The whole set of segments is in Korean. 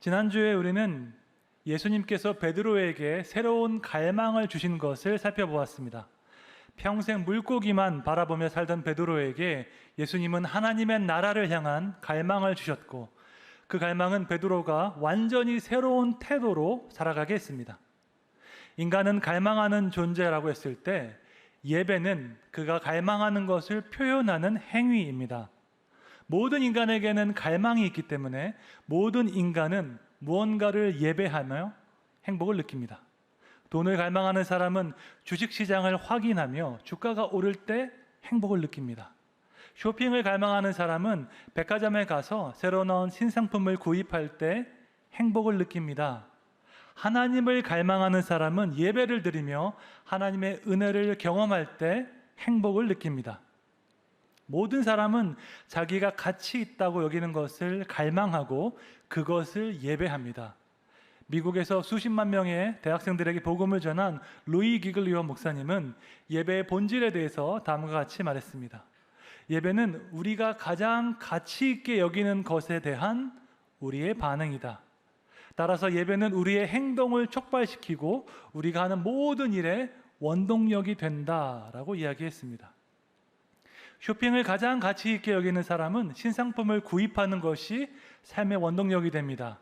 지난주에 우리는 예수님께서 베드로에게 새로운 갈망을 주신 것을 살펴보았습니다. 평생 물고기만 바라보며 살던 베드로에게 예수님은 하나님의 나라를 향한 갈망을 주셨고, 그 갈망은 베드로가 완전히 새로운 태도로 살아가게 했습니다. 인간은 갈망하는 존재라고 했을 때 예배는 그가 갈망하는 것을 표현하는 행위입니다. 모든 인간에게는 갈망이 있기 때문에 모든 인간은 무언가를 예배하며 행복을 느낍니다. 돈을 갈망하는 사람은 주식시장을 확인하며 주가가 오를 때 행복을 느낍니다. 쇼핑을 갈망하는 사람은 백화점에 가서 새로 나온 신상품을 구입할 때 행복을 느낍니다. 하나님을 갈망하는 사람은 예배를 드리며 하나님의 은혜를 경험할 때 행복을 느낍니다. 모든 사람은 자기가 가치 있다고 여기는 것을 갈망하고 그것을 예배합니다. 미국에서 수십만 명의 대학생들에게 복음을 전한 루이 기글리오 목사님은 예배의 본질에 대해서 다음과 같이 말했습니다. 예배는 우리가 가장 가치 있게 여기는 것에 대한 우리의 반응이다. 따라서 예배는 우리의 행동을 촉발시키고 우리가 하는 모든 일에 원동력이 된다라고 이야기했습니다. 쇼핑을 가장 가치 있게 여기는 사람은 신상품을 구입하는 것이 삶의 원동력이 됩니다.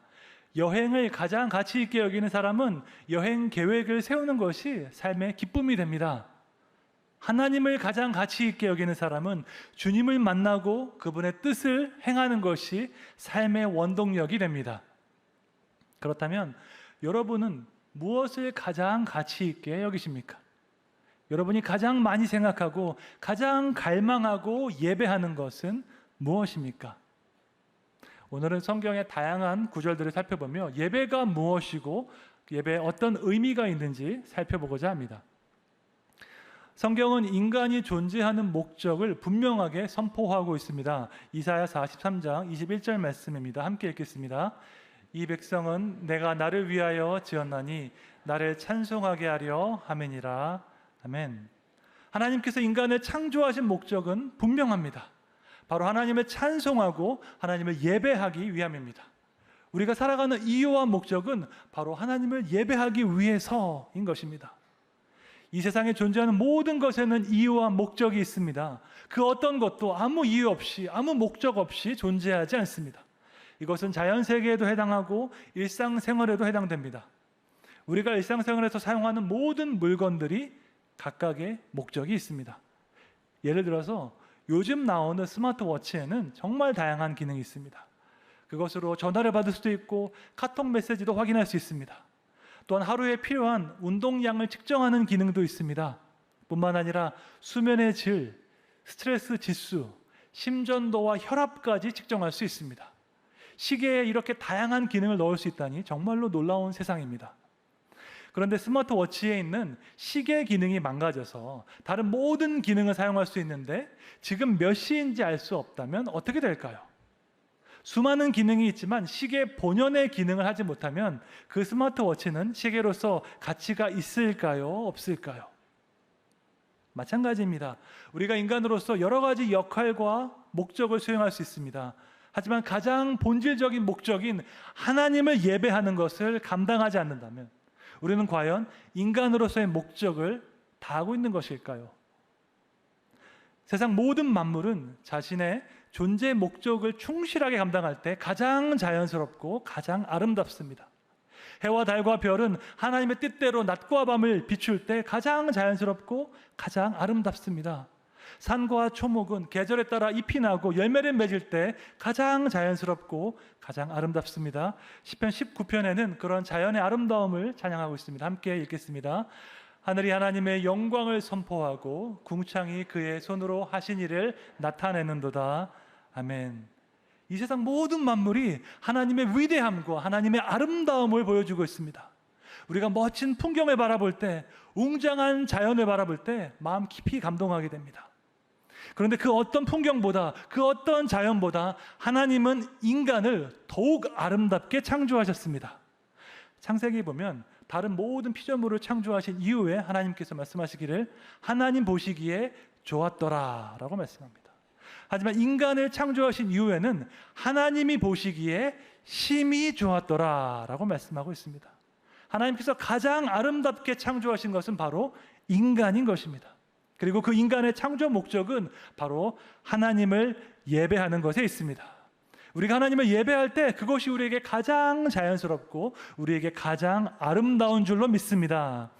여행을 가장 가치 있게 여기는 사람은 여행 계획을 세우는 것이 삶의 기쁨이 됩니다. 하나님을 가장 가치 있게 여기는 사람은 주님을 만나고 그분의 뜻을 행하는 것이 삶의 원동력이 됩니다. 그렇다면 여러분은 무엇을 가장 가치 있게 여기십니까? 여러분이 가장 많이 생각하고 가장 갈망하고 예배하는 것은 무엇입니까? 오늘은 성경의 다양한 구절들을 살펴보며 예배가 무엇이고 예배에 어떤 의미가 있는지 살펴보고자 합니다. 성경은 인간이 존재하는 목적을 분명하게 선포하고 있습니다. 이사야 43장 21절 말씀입니다. 함께 읽겠습니다. 이 백성은 내가 나를 위하여 지었나니 나를 찬송하게 하려 함이니라. 아멘. 하나님께서 인간을 창조하신 목적은 분명합니다. 바로 하나님을 찬송하고 하나님을 예배하기 위함입니다. 우리가 살아가는 이유와 목적은 바로 하나님을 예배하기 위해서인 것입니다. 이 세상에 존재하는 모든 것에는 이유와 목적이 있습니다. 그 어떤 것도 아무 이유 없이, 아무 목적 없이 존재하지 않습니다. 이것은 자연세계에도 해당하고 일상생활에도 해당됩니다. 우리가 일상생활에서 사용하는 모든 물건들이 각각의 목적이 있습니다. 예를 들어서 요즘 나오는 스마트워치에는 정말 다양한 기능이 있습니다. 그것으로 전화를 받을 수도 있고 카톡 메시지도 확인할 수 있습니다. 또한 하루에 필요한 운동량을 측정하는 기능도 있습니다. 뿐만 아니라 수면의 질, 스트레스 지수, 심전도와 혈압까지 측정할 수 있습니다. 시계에 이렇게 다양한 기능을 넣을 수 있다니 정말로 놀라운 세상입니다. 그런데 스마트워치에 있는 시계 기능이 망가져서 다른 모든 기능을 사용할 수 있는데 지금 몇 시인지 알 수 없다면 어떻게 될까요? 수많은 기능이 있지만 시계 본연의 기능을 하지 못하면 그 스마트워치는 시계로서 가치가 있을까요? 없을까요? 마찬가지입니다. 우리가 인간으로서 여러 가지 역할과 목적을 수행할 수 있습니다. 하지만 가장 본질적인 목적인 하나님을 예배하는 것을 감당하지 않는다면 우리는 과연 인간으로서의 목적을 다하고 있는 것일까요? 세상 모든 만물은 자신의 존재 목적을 충실하게 감당할 때 가장 자연스럽고 가장 아름답습니다. 해와 달과 별은 하나님의 뜻대로 낮과 밤을 비출 때 가장 자연스럽고 가장 아름답습니다. 산과 초목은 계절에 따라 잎이 나고 열매를 맺을 때 가장 자연스럽고 가장 아름답습니다. 시편 19편에는 그런 자연의 아름다움을 찬양하고 있습니다. 함께 읽겠습니다. 하늘이 하나님의 영광을 선포하고 궁창이 그의 손으로 하신 일을 나타내는도다. 아멘. 이 세상 모든 만물이 하나님의 위대함과 하나님의 아름다움을 보여주고 있습니다. 우리가 멋진 풍경을 바라볼 때, 웅장한 자연을 바라볼 때 마음 깊이 감동하게 됩니다. 그런데 그 어떤 풍경보다, 그 어떤 자연보다 하나님은 인간을 더욱 아름답게 창조하셨습니다. 창세기 보면 다른 모든 피조물을 창조하신 이후에 하나님께서 말씀하시기를 하나님 보시기에 좋았더라 라고 말씀합니다. 하지만 인간을 창조하신 이후에는 하나님이 보시기에 심히 좋았더라라고 말씀하고 있습니다. 하나님께서 가장 아름답게 창조하신 것은 바로 인간인 것입니다. 그리고 그 인간의 창조 목적은 바로 하나님을 예배하는 것에 있습니다. 우리가 하나님을 예배할 때 그것이 우리에게 가장 자연스럽고 우리에게 가장 아름다운 줄로 믿습니다.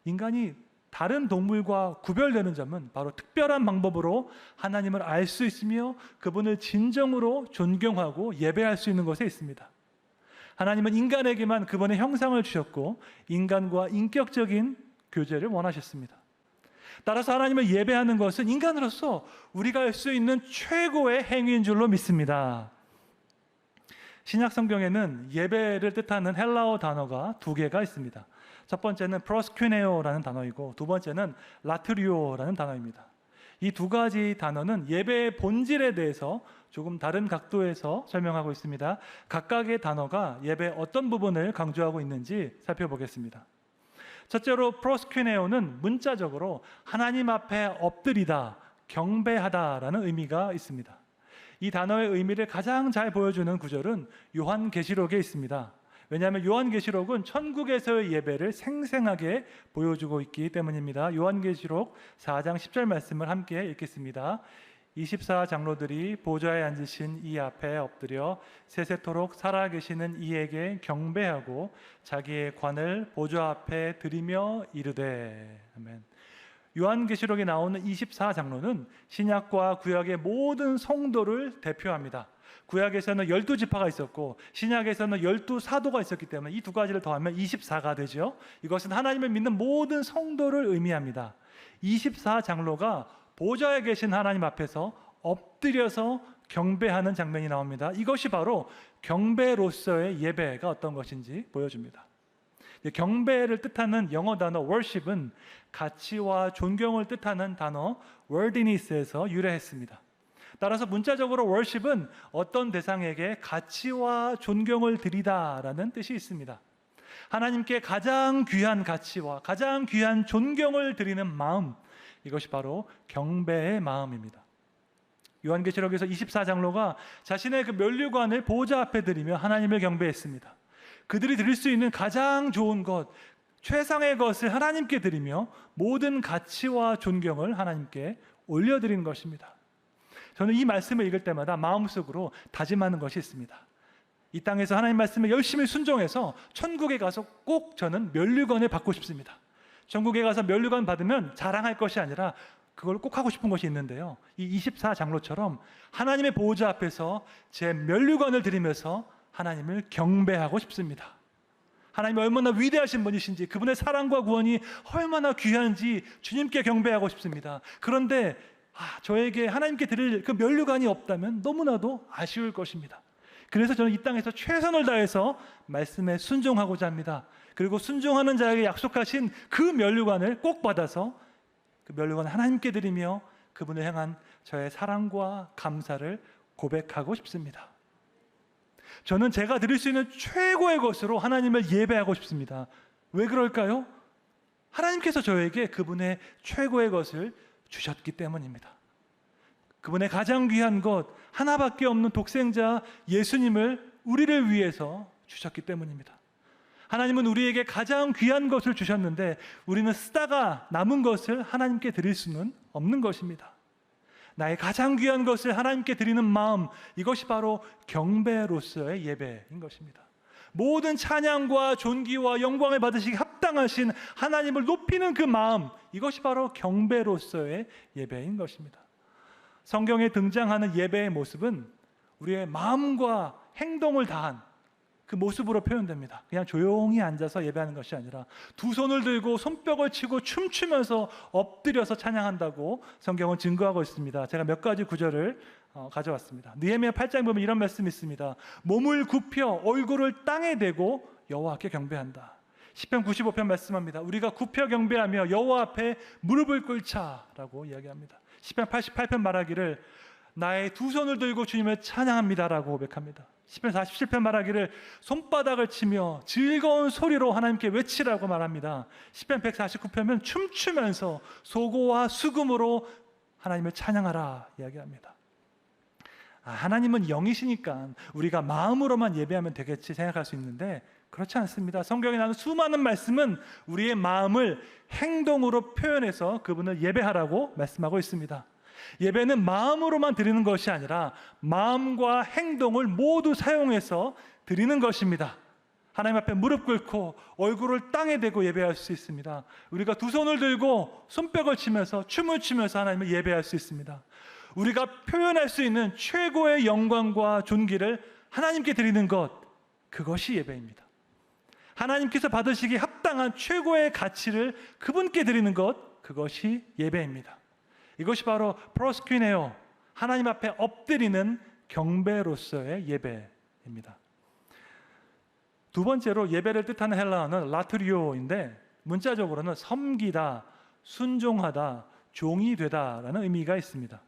인간이 다른 동물과 구별되는 점은 바로 특별한 방법으로 하나님을 알 수 있으며 그분을 진정으로 존경하고 예배할 수 있는 것에 있습니다. 하나님은 인간에게만 그분의 형상을 주셨고 인간과 인격적인 교제를 원하셨습니다. 따라서 하나님을 예배하는 것은 인간으로서 우리가 할 수 있는 최고의 행위인 줄로 믿습니다. 신약 성경에는 예배를 뜻하는 헬라어 단어가 두 개가 있습니다. 첫 번째는 프로스퀴네오라는 단어이고 두 번째는 라트리오라는 단어입니다. 이 두 가지 단어는 예배의 본질에 대해서 조금 다른 각도에서 설명하고 있습니다. 각각의 단어가 예배의 어떤 부분을 강조하고 있는지 살펴보겠습니다. 첫째로 프로스퀴네오는 문자적으로 하나님 앞에 엎드리다, 경배하다라는 의미가 있습니다. 이 단어의 의미를 가장 잘 보여주는 구절은 요한계시록에 있습니다. 왜냐하면 요한계시록은 천국에서의 예배를 생생하게 보여주고 있기 때문입니다. 요한계시록 4장 10절 말씀을 함께 읽겠습니다. 24장로들이 보좌에 앉으신 이 앞에 엎드려 세세토록 살아계시는 이에게 경배하고 자기의 관을 보좌 앞에 드리며 이르되. 아멘. 요한계시록에 나오는 24장로는 신약과 구약의 모든 성도를 대표합니다. 구약에서는 12지파가 있었고 신약에서는 12사도가 있었기 때문에 이 두 가지를 더하면 24가 되죠. 이것은 하나님을 믿는 모든 성도를 의미합니다. 24장로가 보좌에 계신 하나님 앞에서 엎드려서 경배하는 장면이 나옵니다. 이것이 바로 경배로서의 예배가 어떤 것인지 보여줍니다. 경배를 뜻하는 영어 단어 worship은 가치와 존경을 뜻하는 단어 worthiness에서 유래했습니다. 따라서 문자적으로 worship은 어떤 대상에게 가치와 존경을 드리다라는 뜻이 있습니다. 하나님께 가장 귀한 가치와 가장 귀한 존경을 드리는 마음, 이것이 바로 경배의 마음입니다. 요한계시록에서 24장로가 자신의 그 면류관을 보좌 앞에 드리며 하나님을 경배했습니다. 그들이 드릴 수 있는 가장 좋은 것, 최상의 것을 하나님께 드리며 모든 가치와 존경을 하나님께 올려드리는 것입니다. 저는 이 말씀을 읽을 때마다 마음속으로 다짐하는 것이 있습니다. 이 땅에서 하나님 말씀에 열심히 순종해서 천국에 가서 꼭 저는 면류관을 받고 싶습니다. 천국에 가서 면류관 받으면 자랑할 것이 아니라 그걸 꼭 하고 싶은 것이 있는데요. 이 24장로처럼 하나님의 보호자 앞에서 제 면류관을 드리면서 하나님을 경배하고 싶습니다. 하나님이 얼마나 위대하신 분이신지, 그분의 사랑과 구원이 얼마나 귀한지 주님께 경배하고 싶습니다. 그런데 저에게 하나님께 드릴 그 면류관이 없다면 너무나도 아쉬울 것입니다. 그래서 저는 이 땅에서 최선을 다해서 말씀에 순종하고자 합니다. 그리고 순종하는 자에게 약속하신 그 면류관을 꼭 받아서 그 면류관을 하나님께 드리며 그분을 향한 저의 사랑과 감사를 고백하고 싶습니다. 저는 제가 드릴 수 있는 최고의 것으로 하나님을 예배하고 싶습니다. 왜 그럴까요? 하나님께서 저에게 그분의 최고의 것을 주셨기 때문입니다. 그분의 가장 귀한 것, 하나밖에 없는 독생자 예수님을 우리를 위해서 주셨기 때문입니다. 하나님은 우리에게 가장 귀한 것을 주셨는데 우리는 쓰다가 남은 것을 하나님께 드릴 수는 없는 것입니다. 나의 가장 귀한 것을 하나님께 드리는 마음, 이것이 바로 경배로서의 예배인 것입니다. 모든 찬양과 존귀와 영광을 받으시기 합당하신 하나님을 높이는 그 마음, 이것이 바로 경배로서의 예배인 것입니다. 성경에 등장하는 예배의 모습은 우리의 마음과 행동을 다한 그 모습으로 표현됩니다. 그냥 조용히 앉아서 예배하는 것이 아니라 두 손을 들고 손뼉을 치고 춤추면서 엎드려서 찬양한다고 성경은 증거하고 있습니다. 제가 몇 가지 구절을 가져왔습니다. 느헤미야 8장 보면 이런 말씀이 있습니다. 몸을 굽혀 얼굴을 땅에 대고 여호와께 경배한다. 시편 95편 말씀합니다. 우리가 굽혀 경배하며 여호와 앞에 무릎을 꿇자라고 이야기합니다. 시편 88편 말하기를 나의 두 손을 들고 주님을 찬양합니다라고 고백합니다. 시편 47편 말하기를 손바닥을 치며 즐거운 소리로 하나님께 외치라고 말합니다. 시편 149편은 춤추면서 소고와 수금으로 하나님을 찬양하라 이야기합니다. 하나님은 영이시니까 우리가 마음으로만 예배하면 되겠지 생각할 수 있는데 그렇지 않습니다. 성경에 나오는 수많은 말씀은 우리의 마음을 행동으로 표현해서 그분을 예배하라고 말씀하고 있습니다. 예배는 마음으로만 드리는 것이 아니라 마음과 행동을 모두 사용해서 드리는 것입니다. 하나님 앞에 무릎 꿇고 얼굴을 땅에 대고 예배할 수 있습니다. 우리가 두 손을 들고 손뼉을 치면서 춤을 추면서 하나님을 예배할 수 있습니다. 우리가 표현할 수 있는 최고의 영광과 존귀를 하나님께 드리는 것, 그것이 예배입니다. 하나님께서 받으시기 합당한 최고의 가치를 그분께 드리는 것, 그것이 예배입니다. 이것이 바로 프로스퀴네오, 하나님 앞에 엎드리는 경배로서의 예배입니다. 두 번째로 예배를 뜻하는 헬라어는 라트리오인데 문자적으로는 섬기다, 순종하다, 종이 되다라는 의미가 있습니다.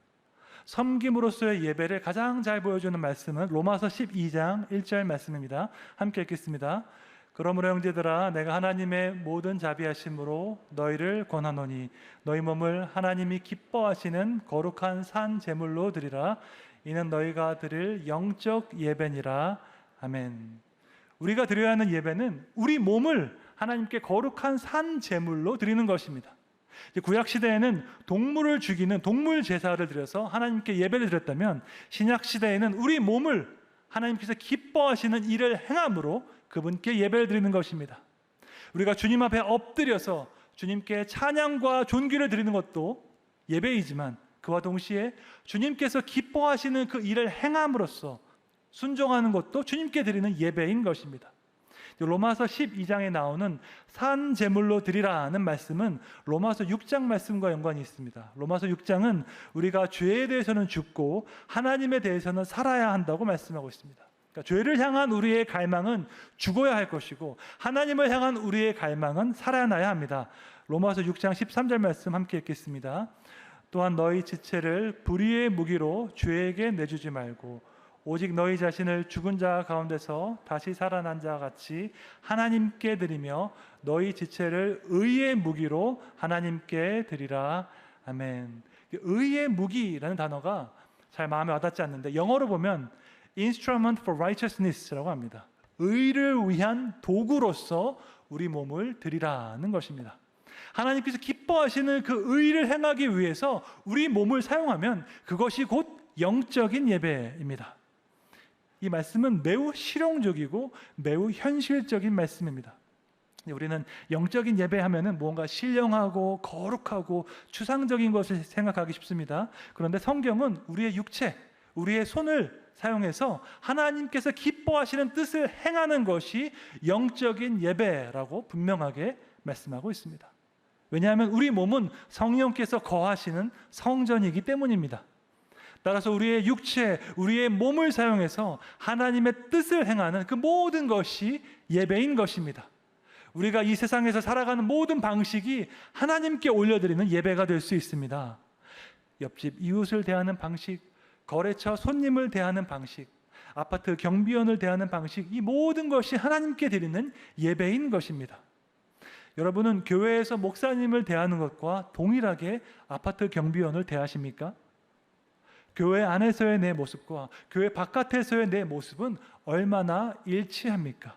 섬김으로써의 예배를 가장 잘 보여주는 말씀은 로마서 12장 1절 말씀입니다. 함께 읽겠습니다. 그러므로 형제들아 내가 하나님의 모든 자비하심으로 너희를 권하노니 너희 몸을 하나님이 기뻐하시는 거룩한 산 제물로 드리라. 이는 너희가 드릴 영적 예배니라. 아멘. 우리가 드려야 하는 예배는 우리 몸을 하나님께 거룩한 산 제물로 드리는 것입니다. 구약 시대에는 동물을 죽이는 동물 제사를 드려서 하나님께 예배를 드렸다면 신약 시대에는 우리 몸을 하나님께서 기뻐하시는 일을 행함으로 그분께 예배를 드리는 것입니다. 우리가 주님 앞에 엎드려서 주님께 찬양과 존귀를 드리는 것도 예배이지만 그와 동시에 주님께서 기뻐하시는 그 일을 행함으로써 순종하는 것도 주님께 드리는 예배인 것입니다. 로마서 12장에 나오는 산 제물로 드리라는 말씀은 로마서 6장 말씀과 연관이 있습니다. 로마서 6장은 우리가 죄에 대해서는 죽고 하나님에 대해서는 살아야 한다고 말씀하고 있습니다. 그러니까 죄를 향한 우리의 갈망은 죽어야 할 것이고 하나님을 향한 우리의 갈망은 살아나야 합니다. 로마서 6장 13절 말씀 함께 읽겠습니다. 또한 너희 지체를 불의의 무기로 죄에게 내주지 말고 오직 너희 자신을 죽은 자 가운데서 다시 살아난 자 같이 하나님께 드리며 너희 지체를 의의 무기로 하나님께 드리라. 아멘. 의의 무기라는 단어가 잘 마음에 와닿지 않는데 영어로 보면 Instrument for Righteousness라고 합니다. 의를 위한 도구로서 우리 몸을 드리라는 것입니다. 하나님께서 기뻐하시는 그 의를 행하기 위해서 우리 몸을 사용하면 그것이 곧 영적인 예배입니다. 이 말씀은 매우 실용적이고 매우 현실적인 말씀입니다. 우리는 영적인 예배하면은 뭔가 신령하고 거룩하고 추상적인 것을 생각하기 쉽습니다. 그런데 성경은 우리의 육체, 우리의 손을 사용해서 하나님께서 기뻐하시는 뜻을 행하는 것이 영적인 예배라고 분명하게 말씀하고 있습니다. 왜냐하면 우리 몸은 성령께서 거하시는 성전이기 때문입니다. 따라서 우리의 육체, 우리의 몸을 사용해서 하나님의 뜻을 행하는 그 모든 것이 예배인 것입니다. 우리가 이 세상에서 살아가는 모든 방식이 하나님께 올려드리는 예배가 될 수 있습니다. 옆집 이웃을 대하는 방식, 거래처 손님을 대하는 방식, 아파트 경비원을 대하는 방식, 이 모든 것이 하나님께 드리는 예배인 것입니다. 여러분은 교회에서 목사님을 대하는 것과 동일하게 아파트 경비원을 대하십니까? 교회 안에서의 내 모습과 교회 바깥에서의 내 모습은 얼마나 일치합니까?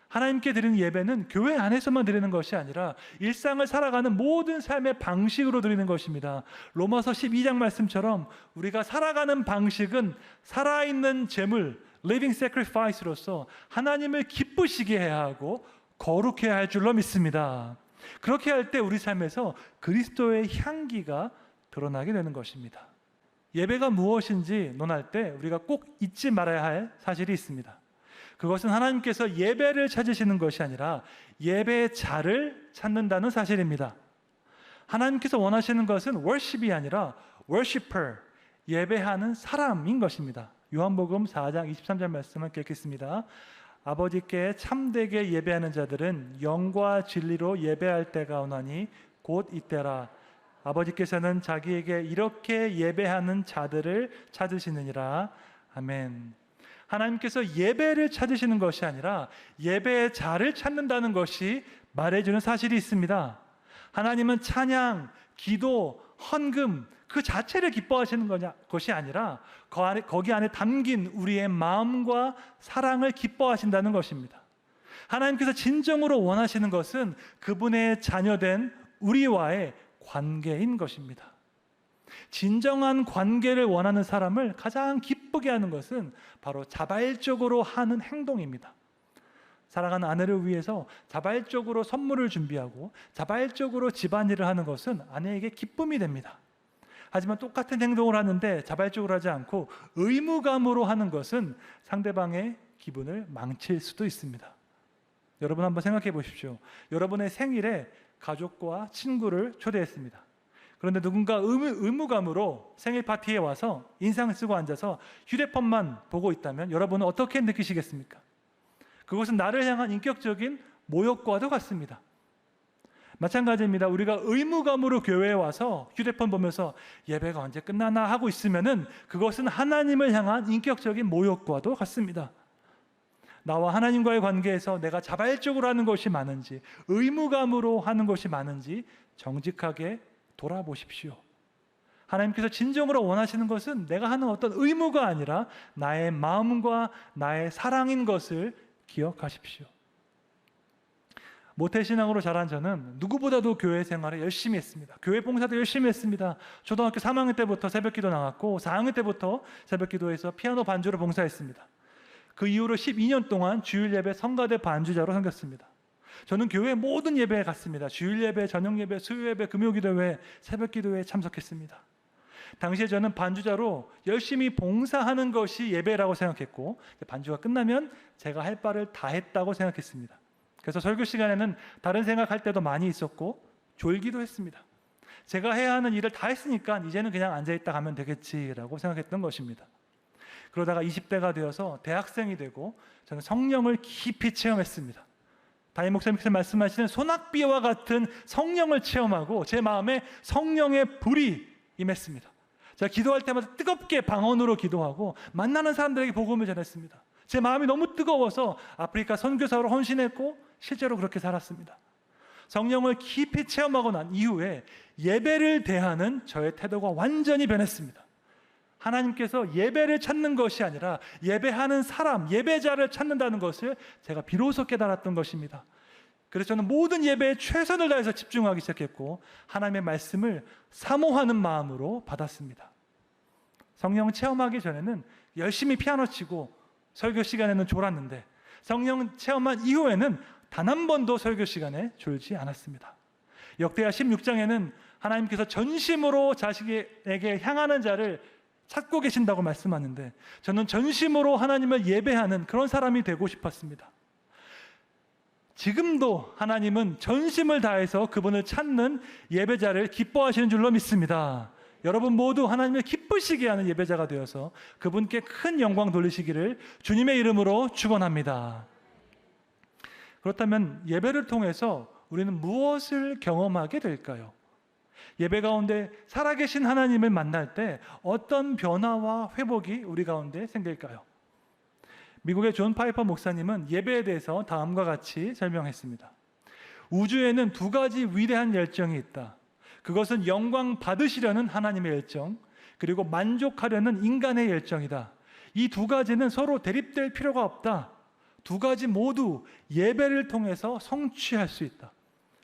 하나님께 드리는 예배는 교회 안에서만 드리는 것이 아니라 일상을 살아가는 모든 삶의 방식으로 드리는 것입니다. 로마서 12장 말씀처럼 우리가 살아가는 방식은 살아있는 제물, living sacrifice로서 하나님을 기쁘시게 해야 하고 거룩해야 할 줄로 믿습니다. 그렇게 할 때 우리 삶에서 그리스도의 향기가 드러나게 되는 것입니다. 예배가 무엇인지 논할 때 우리가 꼭 잊지 말아야 할 사실이 있습니다. 그것은 하나님께서 예배를 찾으시는 것이 아니라 예배의 자를 찾는다는 사실입니다. 하나님께서 원하시는 것은 worship이 아니라 worshiper, 예배하는 사람인 것입니다. 요한복음 4장 23절 말씀을 읽겠습니다. 아버지께 참되게 예배하는 자들은 영과 진리로 예배할 때가 오나니 곧 이때라. 아버지께서는 자기에게 이렇게 예배하는 자들을 찾으시느니라. 아멘. 하나님께서 예배를 찾으시는 것이 아니라 예배의 자를 찾는다는 것이 말해주는 사실이 있습니다. 하나님은 찬양, 기도, 헌금, 그 자체를 기뻐하시는 것이 아니라 거기 안에 담긴 우리의 마음과 사랑을 기뻐하신다는 것입니다. 하나님께서 진정으로 원하시는 것은 그분의 자녀된 우리와의 관계인 것입니다. 진정한 관계를 원하는 사람을 가장 기쁘게 하는 것은 바로 자발적으로 하는 행동입니다. 사랑하는 아내를 위해서 자발적으로 선물을 준비하고 자발적으로 집안일을 하는 것은 아내에게 기쁨이 됩니다. 하지만 똑같은 행동을 하는데 자발적으로 하지 않고 의무감으로 하는 것은 상대방의 기분을 망칠 수도 있습니다. 여러분 한번 생각해 보십시오. 여러분의 생일에 가족과 친구를 초대했습니다. 그런데 누군가 의무감으로 생일 파티에 와서 인상 쓰고 앉아서 휴대폰만 보고 있다면 여러분은 어떻게 느끼시겠습니까? 그것은 나를 향한 인격적인 모욕과도 같습니다. 마찬가지입니다. 우리가 의무감으로 교회에 와서 휴대폰 보면서 예배가 언제 끝나나 하고 있으면은 그것은 하나님을 향한 인격적인 모욕과도 같습니다. 나와 하나님과의 관계에서 내가 자발적으로 하는 것이 많은지 의무감으로 하는 것이 많은지 정직하게 돌아보십시오. 하나님께서 진정으로 원하시는 것은 내가 하는 어떤 의무가 아니라 나의 마음과 나의 사랑인 것을 기억하십시오. 모태신앙으로 자란 저는 누구보다도 교회 생활을 열심히 했습니다. 교회 봉사도 열심히 했습니다. 초등학교 3학년 때부터 새벽기도 나갔고 4학년 때부터 새벽기도에서 피아노 반주로 봉사했습니다. 그 이후로 12년 동안 주일예배 성가대 반주자로 섬겼습니다. 저는 교회 모든 예배에 갔습니다. 주일예배, 저녁예배, 수요예배, 금요기도회, 새벽기도회에 참석했습니다. 당시에 저는 반주자로 열심히 봉사하는 것이 예배라고 생각했고 반주가 끝나면 제가 할 바를 다 했다고 생각했습니다. 그래서 설교 시간에는 다른 생각할 때도 많이 있었고 졸기도 했습니다. 제가 해야 하는 일을 다 했으니까 이제는 그냥 앉아있다 가면 되겠지라고 생각했던 것입니다. 그러다가 20대가 되어서 대학생이 되고 저는 성령을 깊이 체험했습니다. 담임 목사님께서 말씀하시는 소낙비와 같은 성령을 체험하고 제 마음에 성령의 불이 임했습니다. 제가 기도할 때마다 뜨겁게 방언으로 기도하고 만나는 사람들에게 복음을 전했습니다. 제 마음이 너무 뜨거워서 아프리카 선교사로 헌신했고 실제로 그렇게 살았습니다. 성령을 깊이 체험하고 난 이후에 예배를 대하는 저의 태도가 완전히 변했습니다. 하나님께서 예배를 찾는 것이 아니라 예배하는 사람, 예배자를 찾는다는 것을 제가 비로소 깨달았던 것입니다. 그래서 저는 모든 예배에 최선을 다해서 집중하기 시작했고 하나님의 말씀을 사모하는 마음으로 받았습니다. 성령 체험하기 전에는 열심히 피아노 치고 설교 시간에는 졸았는데 성령 체험한 이후에는 단 한 번도 설교 시간에 졸지 않았습니다. 역대하 16장에는 하나님께서 전심으로 자식에게 향하는 자를 찾고 계신다고 말씀하는데 저는 전심으로 하나님을 예배하는 그런 사람이 되고 싶었습니다. 지금도 하나님은 전심을 다해서 그분을 찾는 예배자를 기뻐하시는 줄로 믿습니다. 여러분 모두 하나님을 기쁘시게 하는 예배자가 되어서 그분께 큰 영광 돌리시기를 주님의 이름으로 축원합니다. 그렇다면 예배를 통해서 우리는 무엇을 경험하게 될까요? 예배 가운데 살아계신 하나님을 만날 때 어떤 변화와 회복이 우리 가운데 생길까요? 미국의 존 파이퍼 목사님은 예배에 대해서 다음과 같이 설명했습니다. 우주에는 두 가지 위대한 열정이 있다. 그것은 영광 받으시려는 하나님의 열정, 그리고 만족하려는 인간의 열정이다. 이 두 가지는 서로 대립될 필요가 없다. 두 가지 모두 예배를 통해서 성취할 수 있다.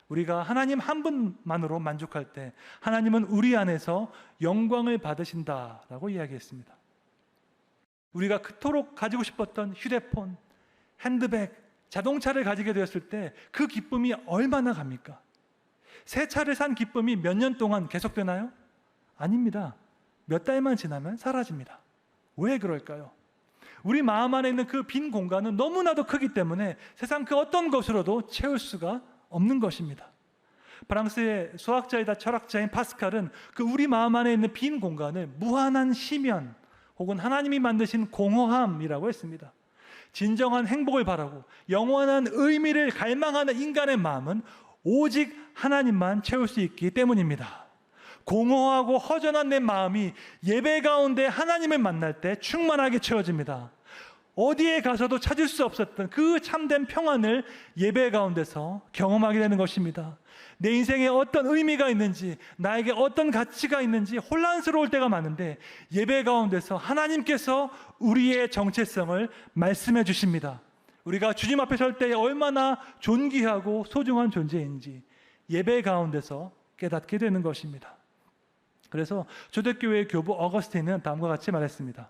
우리가 하나님 한 분만으로 만족할 때 하나님은 우리 안에서 영광을 받으신다라고 이야기했습니다. 우리가 그토록 가지고 싶었던 휴대폰, 핸드백, 자동차를 가지게 되었을 때 그 기쁨이 얼마나 갑니까? 새 차를 산 기쁨이 몇 년 동안 계속되나요? 아닙니다. 몇 달만 지나면 사라집니다. 왜 그럴까요? 우리 마음 안에 있는 그 빈 공간은 너무나도 크기 때문에 세상 그 어떤 것으로도 채울 수가 없는 것입니다. 프랑스의 수학자이다 철학자인 파스칼은 그 우리 마음 안에 있는 빈 공간을 무한한 시면 혹은 하나님이 만드신 공허함이라고 했습니다. 진정한 행복을 바라고 영원한 의미를 갈망하는 인간의 마음은 오직 하나님만 채울 수 있기 때문입니다. 공허하고 허전한 내 마음이 예배 가운데 하나님을 만날 때 충만하게 채워집니다. 어디에 가서도 찾을 수 없었던 그 참된 평안을 예배 가운데서 경험하게 되는 것입니다. 내 인생에 어떤 의미가 있는지, 나에게 어떤 가치가 있는지 혼란스러울 때가 많은데 예배 가운데서 하나님께서 우리의 정체성을 말씀해 주십니다. 우리가 주님 앞에 설 때 얼마나 존귀하고 소중한 존재인지 예배 가운데서 깨닫게 되는 것입니다. 그래서 초대교회의 교부 어거스틴은 다음과 같이 말했습니다.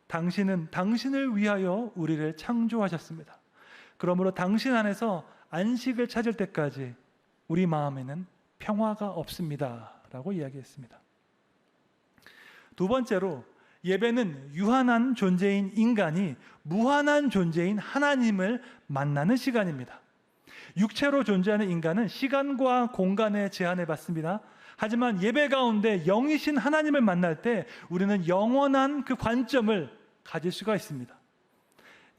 당신은 당신을 위하여 우리를 창조하셨습니다. 그러므로 당신 안에서 안식을 찾을 때까지 우리 마음에는 평화가 없습니다 라고 이야기했습니다. 두 번째로, 예배는 유한한 존재인 인간이 무한한 존재인 하나님을 만나는 시간입니다. 육체로 존재하는 인간은 시간과 공간의 제한을 받습니다. 하지만 예배 가운데 영이신 하나님을 만날 때 우리는 영원한 그 관점을 가질 수가 있습니다.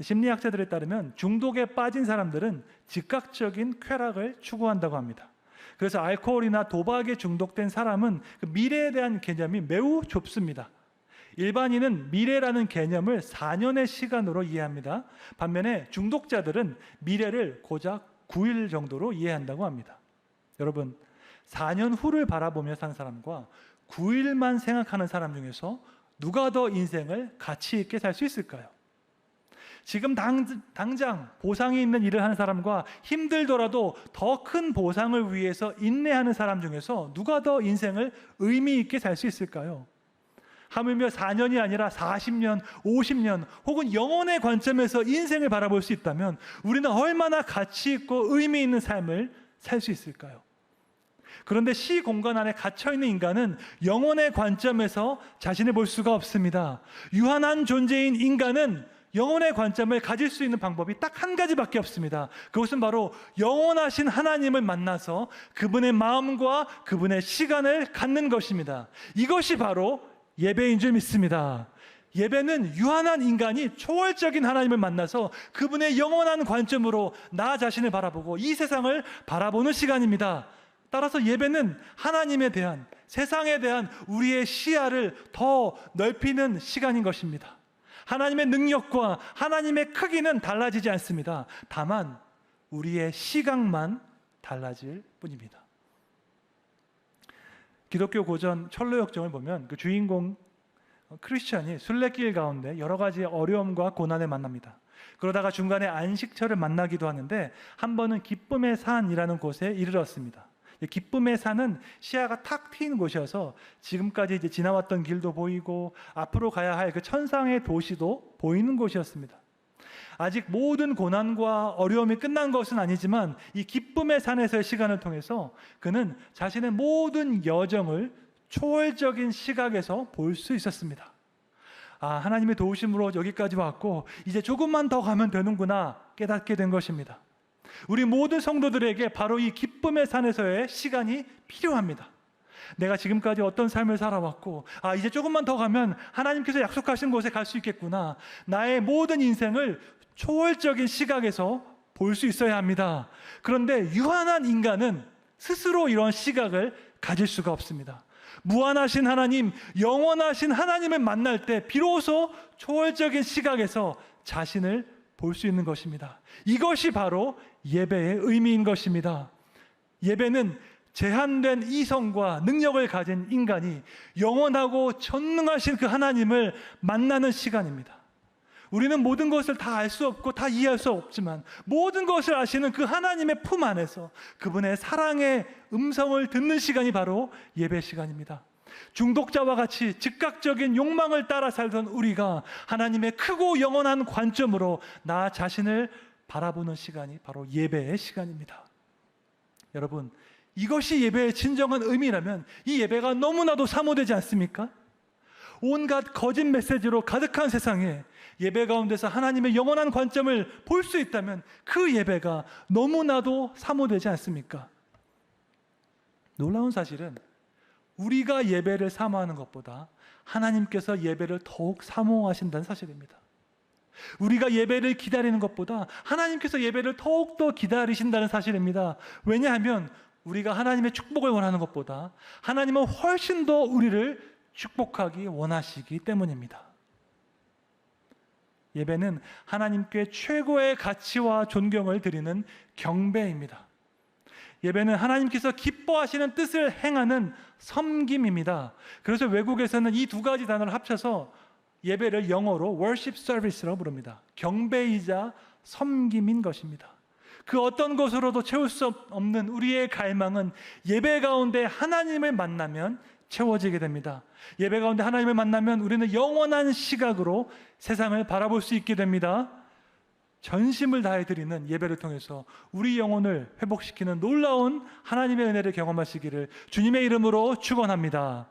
심리학자들에 따르면 중독에 빠진 사람들은 즉각적인 쾌락을 추구한다고 합니다. 그래서 알코올이나 도박에 중독된 사람은 그 미래에 대한 개념이 매우 좁습니다. 일반인은 미래라는 개념을 4년의 시간으로 이해합니다. 반면에 중독자들은 미래를 고작 9일 정도로 이해한다고 합니다. 여러분, 4년 후를 바라보며 산 사람과 9일만 생각하는 사람 중에서 누가 더 인생을 가치 있게 살 수 있을까요? 지금 당장 보상이 있는 일을 하는 사람과 힘들더라도 더 큰 보상을 위해서 인내하는 사람 중에서 누가 더 인생을 의미 있게 살 수 있을까요? 하물며 4년이 아니라 40년, 50년 혹은 영혼의 관점에서 인생을 바라볼 수 있다면 우리는 얼마나 가치 있고 의미 있는 삶을 살 수 있을까요? 그런데 시공간 안에 갇혀있는 인간은 영혼의 관점에서 자신을 볼 수가 없습니다. 유한한 존재인 인간은 영혼의 관점을 가질 수 있는 방법이 딱 한 가지밖에 없습니다. 그것은 바로 영원하신 하나님을 만나서 그분의 마음과 그분의 시간을 갖는 것입니다. 이것이 바로 예배인 줄 믿습니다. 예배는 유한한 인간이 초월적인 하나님을 만나서 그분의 영원한 관점으로 나 자신을 바라보고 이 세상을 바라보는 시간입니다. 따라서 예배는 하나님에 대한, 세상에 대한 우리의 시야를 더 넓히는 시간인 것입니다. 하나님의 능력과 하나님의 크기는 달라지지 않습니다. 다만 우리의 시각만 달라질 뿐입니다. 기독교 고전 철로역정을 보면 그 주인공 크리스천이 순례길 가운데 여러 가지 어려움과 고난을 만납니다. 그러다가 중간에 안식처를 만나기도 하는데 한 번은 기쁨의 산이라는 곳에 이르렀습니다. 기쁨의 산은 시야가 탁 트인 곳이어서 지금까지 이제 지나왔던 길도 보이고 앞으로 가야 할 그 천상의 도시도 보이는 곳이었습니다. 아직 모든 고난과 어려움이 끝난 것은 아니지만 이 기쁨의 산에서의 시간을 통해서 그는 자신의 모든 여정을 초월적인 시각에서 볼 수 있었습니다. 아, 하나님의 도우심으로 여기까지 왔고 이제 조금만 더 가면 되는구나 깨닫게 된 것입니다. 우리 모든 성도들에게 바로 이 기쁨의 산에서의 시간이 필요합니다. 내가 지금까지 어떤 삶을 살아왔고 이제 조금만 더 가면 하나님께서 약속하신 곳에 갈 수 있겠구나. 나의 모든 인생을 초월적인 시각에서 볼 수 있어야 합니다. 그런데 유한한 인간은 스스로 이런 시각을 가질 수가 없습니다. 무한하신 하나님, 영원하신 하나님을 만날 때 비로소 초월적인 시각에서 자신을 볼 수 있는 것입니다. 이것이 바로 예배의 의미인 것입니다. 예배는 제한된 이성과 능력을 가진 인간이 영원하고 전능하신 그 하나님을 만나는 시간입니다. 우리는 모든 것을 다 알 수 없고 다 이해할 수 없지만 모든 것을 아시는 그 하나님의 품 안에서 그분의 사랑의 음성을 듣는 시간이 바로 예배 시간입니다. 중독자와 같이 즉각적인 욕망을 따라 살던 우리가 하나님의 크고 영원한 관점으로 나 자신을 바라보는 시간이 바로 예배의 시간입니다. 여러분, 이것이 예배의 진정한 의미라면 이 예배가 너무나도 사모되지 않습니까? 온갖 거짓 메시지로 가득한 세상에 예배 가운데서 하나님의 영원한 관점을 볼 수 있다면 그 예배가 너무나도 사모되지 않습니까? 놀라운 사실은 우리가 예배를 사모하는 것보다 하나님께서 예배를 더욱 사모하신다는 사실입니다. 우리가 예배를 기다리는 것보다 하나님께서 예배를 더욱더 기다리신다는 사실입니다. 왜냐하면 우리가 하나님의 축복을 원하는 것보다 하나님은 훨씬 더 우리를 축복하기 원하시기 때문입니다. 예배는 하나님께 최고의 가치와 존경을 드리는 경배입니다. 예배는 하나님께서 기뻐하시는 뜻을 행하는 섬김입니다. 그래서 외국에서는 이 두 가지 단어를 합쳐서 예배를 영어로 worship service라고 부릅니다. 경배이자 섬김인 것입니다. 그 어떤 것으로도 채울 수 없는 우리의 갈망은 예배 가운데 하나님을 만나면 채워지게 됩니다. 예배 가운데 하나님을 만나면 우리는 영원한 시각으로 세상을 바라볼 수 있게 됩니다. 전심을 다해 드리는 예배를 통해서 우리 영혼을 회복시키는 놀라운 하나님의 은혜를 경험하시기를 주님의 이름으로 축원합니다.